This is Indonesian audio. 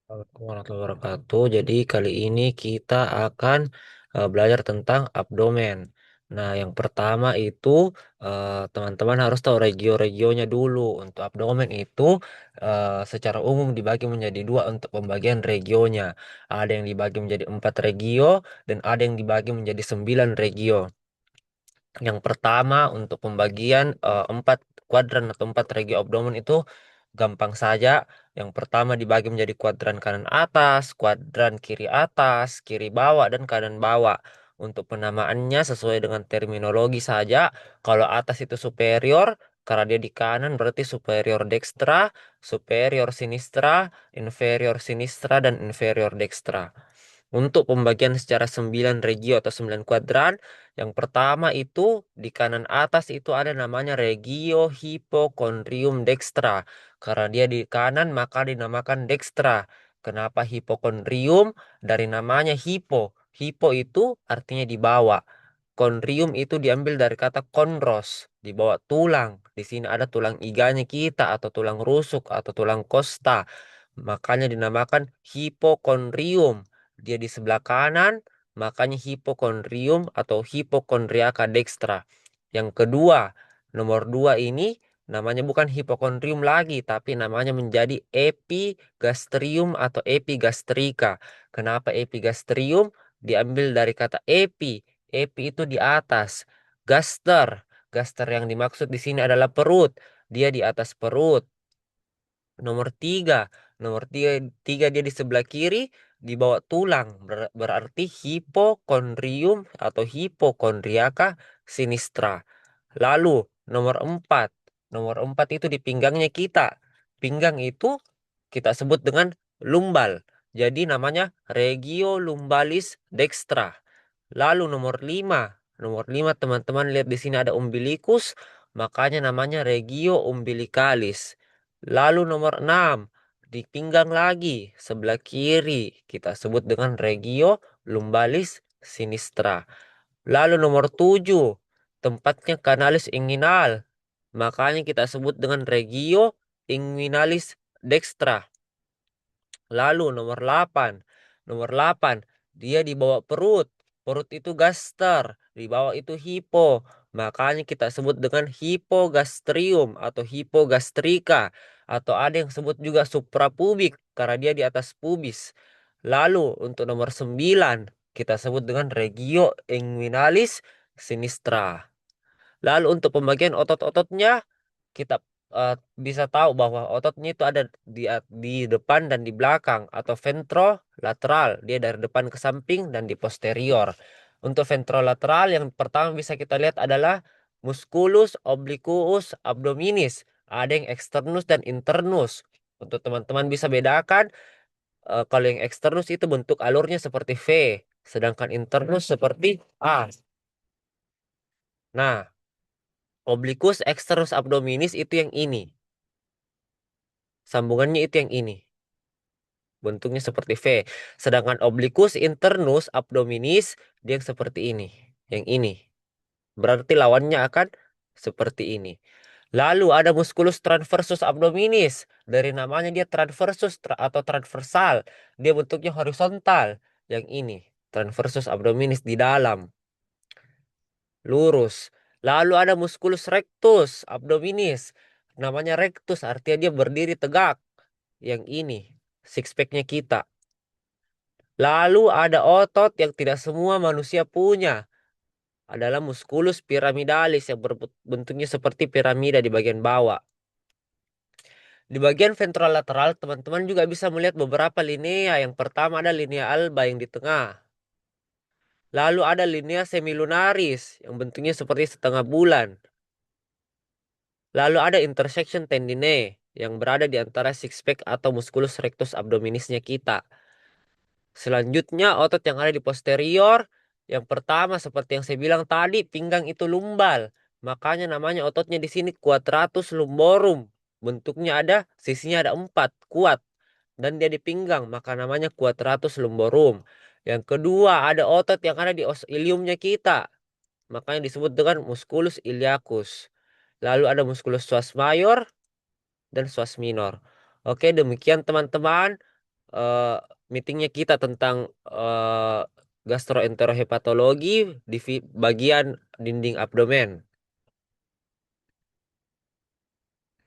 Assalamualaikum warahmatullahi wabarakatuh. Jadi kali ini kita akan belajar tentang abdomen. Nah, yang pertama itu teman-teman harus tahu regio-regionya dulu. Untuk abdomen itu secara umum dibagi menjadi dua untuk pembagian regionya. Ada yang dibagi menjadi 4 regio dan ada yang dibagi menjadi 9 regio. Yang pertama untuk pembagian 4 kuadran atau 4 regio abdomen itu gampang saja. Yang pertama dibagi menjadi kuadran kanan atas, kuadran kiri atas, kiri bawah, dan kanan bawah. Untuk penamaannya sesuai dengan terminologi saja. Kalau atas itu superior, karena dia di kanan berarti superior dextra, superior sinistra, inferior sinistra, dan inferior dextra. Untuk pembagian secara 9 regio atau 9 kuadran, yang pertama itu di kanan atas itu ada namanya regio hipokondrium dextra. Karena dia di kanan maka dinamakan dextra. Kenapa hipokondrium? Dari namanya hipo. Hipo itu artinya di bawah. Kondrium itu diambil dari kata kondros, di bawah tulang. Di sini ada tulang iganya kita atau tulang rusuk atau tulang kosta. Makanya dinamakan hipokondrium. Dia di sebelah kanan, makanya hipokondrium atau hipokondriaka dextra. Yang kedua, nomor 2 ini namanya bukan hipokondrium lagi, tapi namanya menjadi epigastrium atau epigastrika. Kenapa epigastrium? Diambil dari kata epi. Epi itu di atas. Gaster. Gaster yang dimaksud di sini adalah perut. Dia di atas perut. Nomor 3. Nomor tiga dia di sebelah kiri di bawah tulang. Berarti hipokondrium atau hipokondriaka sinistra. Lalu nomor 4. Nomor 4 itu di pinggangnya kita. Pinggang itu kita sebut dengan lumbal. Jadi namanya regio lumbalis dextra. Lalu nomor 5. Nomor 5 teman-teman lihat di sini ada umbilikus, makanya namanya regio umbilicalis. Lalu nomor 6. Di pinggang lagi sebelah kiri kita sebut dengan regio lumbalis sinistra. Lalu nomor 7. Tempatnya kanalis inguinal. Makanya kita sebut dengan regio inguinalis dextra. Lalu nomor 8. Nomor 8, dia di bawah perut. Perut itu gaster, di bawah itu hipo. Makanya kita sebut dengan hipogastrium atau hipogastrika. Atau ada yang sebut juga suprapubik karena dia di atas pubis. Lalu untuk nomor 9, kita sebut dengan regio inguinalis sinistra. Lalu untuk pembagian otot-ototnya, kita bisa tahu bahwa ototnya itu ada di depan dan di belakang atau ventrolateral. Dia dari depan ke samping dan di posterior. Untuk ventrolateral yang pertama bisa kita lihat adalah musculus obliquus abdominis. Ada yang externus dan internus. Untuk teman-teman bisa bedakan, kalau yang externus itu bentuk alurnya seperti V, sedangkan internus seperti A. Nah, obliquus externus abdominis itu yang ini. Sambungannya itu yang ini. Bentuknya seperti V. Sedangkan obliquus internus abdominis dia yang seperti ini. Yang ini. Berarti lawannya akan seperti ini. Lalu ada musculus transversus abdominis. Dari namanya dia transversus atau transversal. Dia bentuknya horizontal. Yang ini. Transversus abdominis di dalam. Lurus. Lalu ada musculus rectus abdominis. Namanya rectus artinya dia berdiri tegak. Yang ini. Six pack-nya kita. Lalu ada otot yang tidak semua manusia punya. Adalah musculus piramidalis yang berbentuknya seperti piramida di bagian bawah. Di bagian ventrolateral, teman-teman juga bisa melihat beberapa linea. Yang pertama ada linea alba yang di tengah. Lalu ada linea semilunaris yang bentuknya seperti setengah bulan. Lalu ada intersection tendinae yang berada di antara six pack atau musculus rectus abdominisnya kita. Selanjutnya otot yang ada di posterior. Yang pertama seperti yang saya bilang tadi, pinggang itu lumbal. Makanya namanya ototnya di sini quadratus lumborum. Bentuknya ada, sisinya ada 4, kuat. Dan dia di pinggang, maka namanya quadratus lumborum. Yang kedua ada otot yang ada di os iliumnya kita. Makanya disebut dengan musculus iliacus. Lalu ada musculus psoas mayor dan psoas minor. Oke, demikian teman-teman. eh, meetingnya kita tentang gastroenterohepatologi di bagian dinding abdomen.